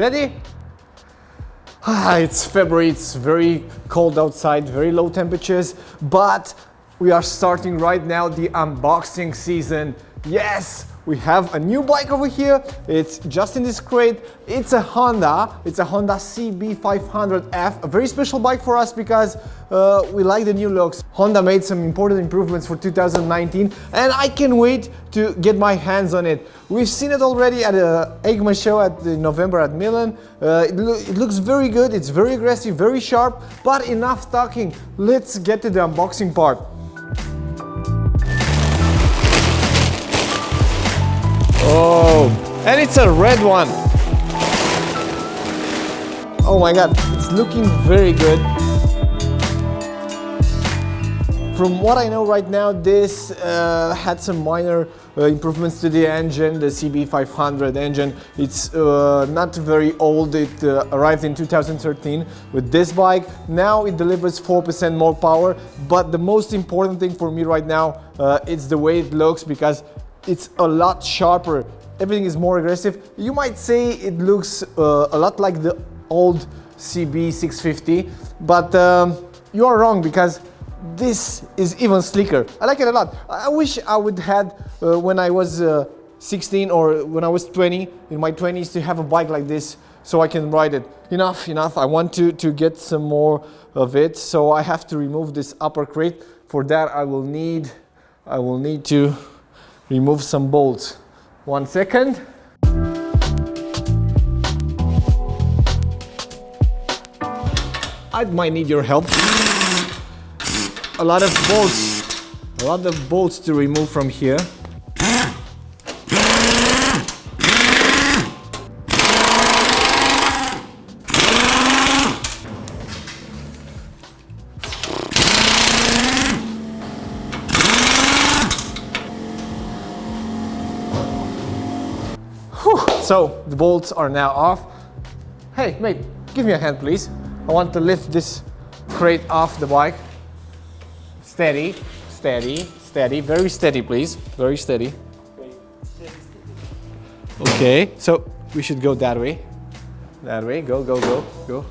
ready? It's February, it's very cold outside, very low temperatures, but we are starting right now the unboxing season. Yes, we have a new bike over here. It's just in this crate. It's a Honda CB500F, a very special bike for us because we like the new looks. Honda made some important improvements for 2019 and I can't wait to get my hands on it. We've seen it already at the EICMA show in November at Milan. It looks very good, it's very aggressive, very sharp, but enough talking. Let's get to the unboxing part. Oh, and it's a red one. Oh my god, it's looking very good. From what I know right now, this had some minor improvements to the engine, the CB500 engine. It's not very old, it arrived in 2013 with this bike. Now it delivers 4% more power, but the most important thing for me right now, it's the way it looks because it's a lot sharper. Everything is more aggressive. You might say it looks a lot like the old CB650, but you are wrong because this is even sleeker. I like it a lot. I wish I would had when I was 16 or when I was 20, in my 20s, to have a bike like this so I can ride it. Enough. I want to get some more of it, so I have to remove this upper crate. For that I will need to remove some bolts. 1 second. I might need your help. A lot of bolts to remove from here. So the bolts are now off. Hey mate, give me a hand please. I want to lift this crate off the bike. Steady, steady, steady, very steady please, very steady. Okay, so we should go that way. That way, go, go, go, go.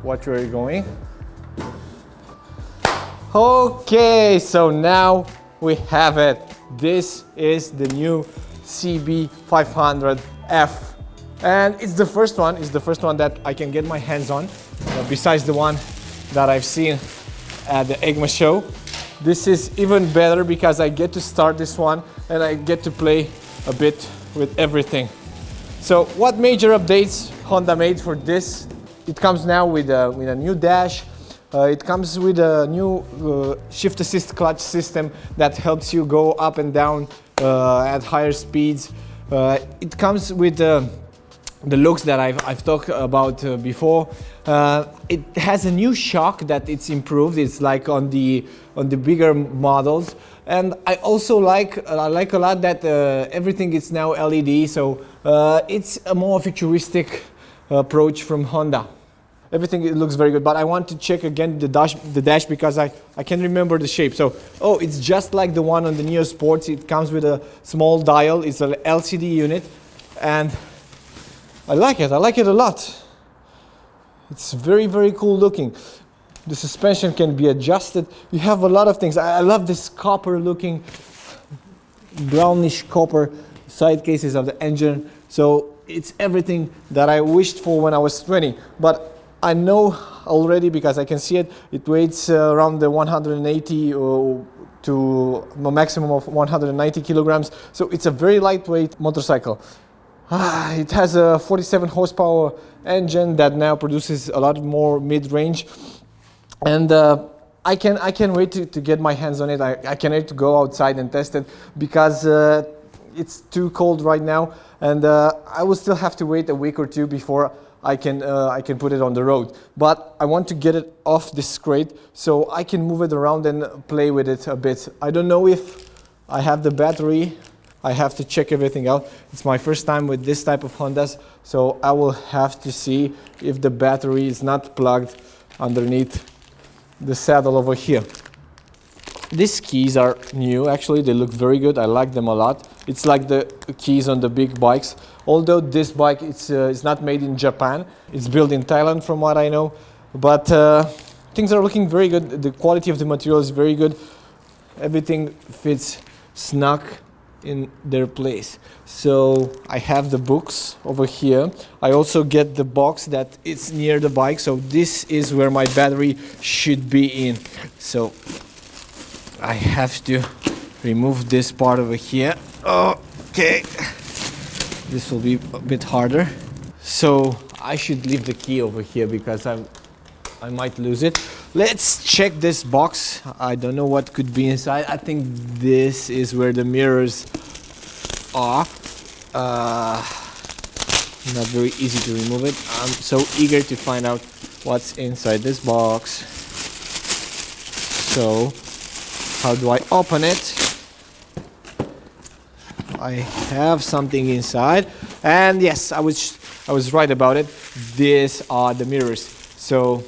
Watch where you're going. Okay, so now we have it. This is the new CB500F. And it's the first one that I can get my hands on, besides the one that I've seen at the EICMA show. This is even better because I get to start this one and I get to play a bit with everything. So what major updates Honda made for this? It comes now with a new dash. It comes with a new shift assist clutch system that helps you go up and down at higher speeds. It comes with the looks that I've talked about before. It has a new shock that it's improved. It's like on the bigger models, and I also like a lot that everything is now LED. So it's a more futuristic approach from Honda. Everything looks very good, but I want to check again the dash because I can't remember the shape. So, oh, it's just like the one on the Neo Sports. It comes with a small dial. It's an LCD unit, and I like it a lot. It's very, very cool looking. The suspension can be adjusted. You have a lot of things. I love this copper looking, brownish copper side cases of the engine. So it's everything that I wished for when I was 20. But I know already because I can see it. It weighs around the 180 to a maximum of 190 kilograms. So it's a very lightweight motorcycle. It has a 47 horsepower engine that now produces a lot more mid-range, and I can't wait to get my hands on it. I can't wait to go outside and test it because it's too cold right now, and I will still have to wait a week or two before I can put it on the road. But I want to get it off this crate so I can move it around and play with it a bit. I don't know if I have the battery. I have to check everything out. It's my first time with this type of Hondas, so I will have to see if the battery is not plugged underneath the saddle over here. These keys are new, actually. They look very good. I like them a lot. It's like the keys on the big bikes. Although this bike, it's not made in Japan. It's built in Thailand, from what I know. But things are looking very good. The quality of the material is very good. Everything fits snug in their place. So I have the books over here. I also get the box that is near the bike. So this is where my battery should be in. So I have to remove this part over here. Okay, this will be a bit harder. So I should leave the key over here because I might lose it. Let's check this box. I don't know what could be inside. I think this is where the mirrors are. Not very easy to remove it. I'm so eager to find out what's inside this box. So how do I open it? I have something inside, and yes, I was right about it. These are the mirrors. So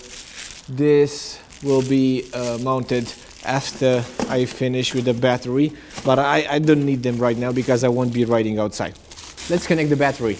this will be mounted after I finish with the battery, but I don't need them right now because I won't be riding outside. Let's connect the battery.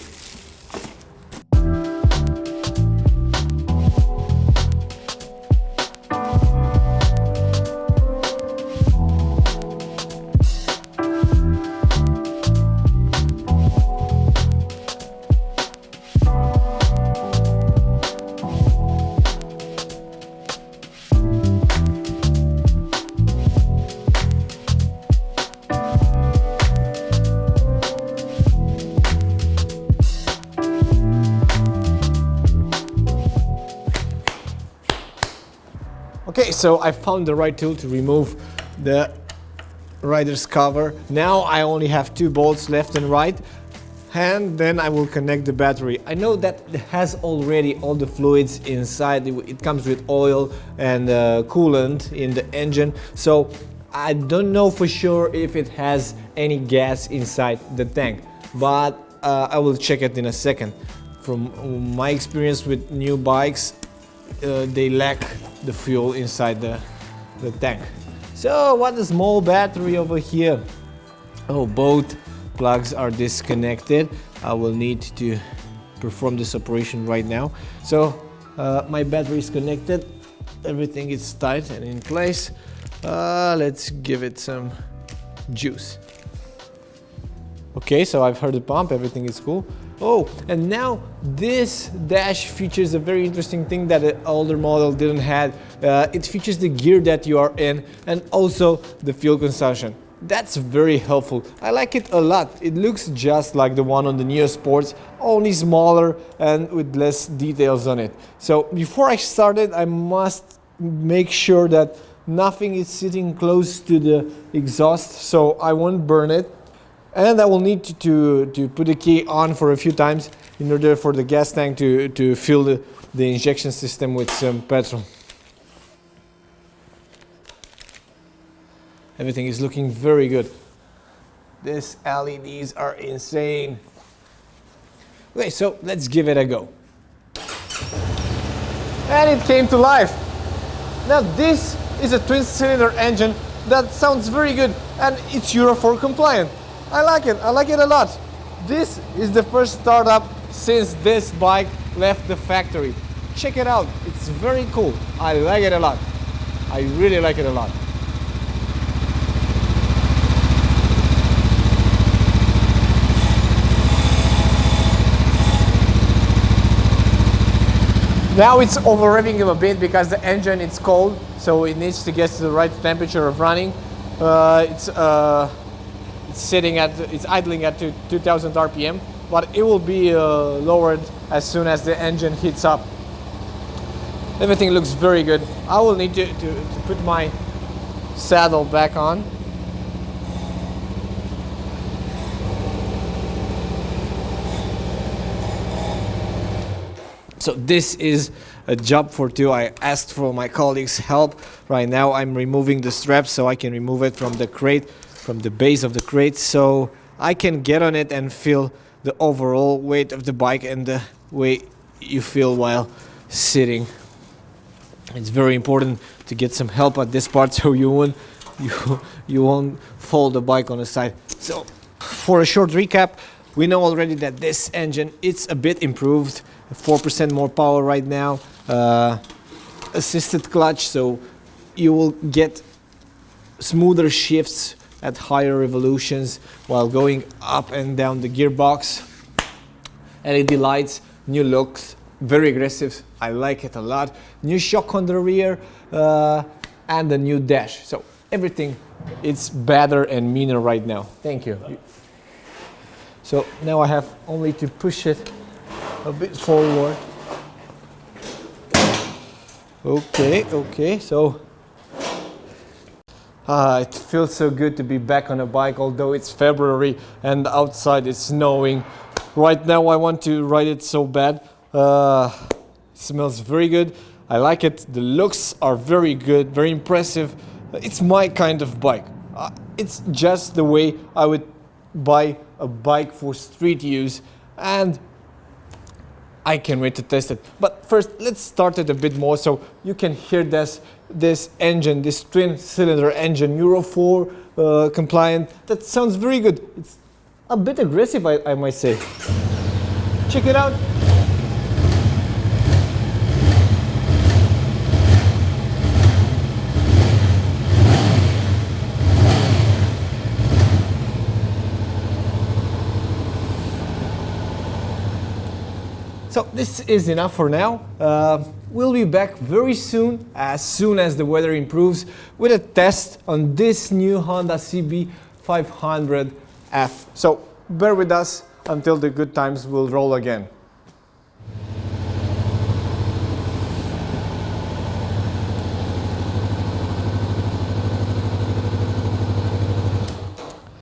Okay, so I found the right tool to remove the rider's cover. Now I only have 2 bolts left and right, and then I will connect the battery. I know that it has already all the fluids inside. It comes with oil and coolant in the engine, so I don't know for sure if it has any gas inside the tank, but I will check it in a second. From my experience with new bikes, they lack the fuel inside the tank. So what a small battery over here. Oh, both plugs are disconnected. I will need to perform this operation right now. So my battery is connected. Everything is tight and in place. Let's give it some juice. Okay, so I've heard the pump, everything is cool. Oh, and now this dash features a very interesting thing that the older model didn't have. It features the gear that you are in and also the fuel consumption. That's very helpful. I like it a lot. It looks just like the one on the Neo Sports, only smaller and with less details on it. So before I started, I must make sure that nothing is sitting close to the exhaust so I won't burn it. And I will need to put the key on for a few times in order for the gas tank to fill the injection system with some petrol. Everything is looking very good. These LEDs are insane. Okay, so let's give it a go. And it came to life. Now this is a twin-cylinder engine that sounds very good and it's Euro 4 compliant. I like it a lot. This is the first startup since this bike left the factory. Check it out, it's very cool. I like it a lot. I really like it a lot. Now it's over revving a bit because the engine is cold, so it needs to get to the right temperature of running. It's idling at 2000 RPM, but it will be lowered as soon as the engine heats up. Everything looks very good. I will need to put my saddle back on. So this is a job for 2. I asked for my colleagues' help. Right now I'm removing the straps so I can remove it from the crate, from the base of the crate, so I can get on it and feel the overall weight of the bike and the way you feel while sitting. It's very important to get some help at this part so you won't you won't fall the bike on the side. So for a short recap, we know already that this engine, it's a bit improved, 4% more power right now, assisted clutch, so you will get smoother shifts at higher revolutions while going up and down the gearbox. LED lights, new looks, very aggressive, I like it a lot. New shock on the rear and a new dash. So everything, it's better and meaner right now. Thank you. So now I have only to push it a bit forward. Okay, so it feels so good to be back on a bike, although it's February and outside it's snowing. Right now I want to ride it so bad. It smells very good. I like it. The looks are very good, very impressive. It's my kind of bike. It's just the way I would buy a bike for street use, and I can't wait to test it. But first, let's start it a bit more so you can hear this engine, this twin cylinder engine, Euro 4 compliant. That sounds very good. It's a bit aggressive, I might say. Check it out. So this is enough for now. We'll be back very soon as the weather improves, with a test on this new Honda CB500F. So bear with us until the good times will roll again.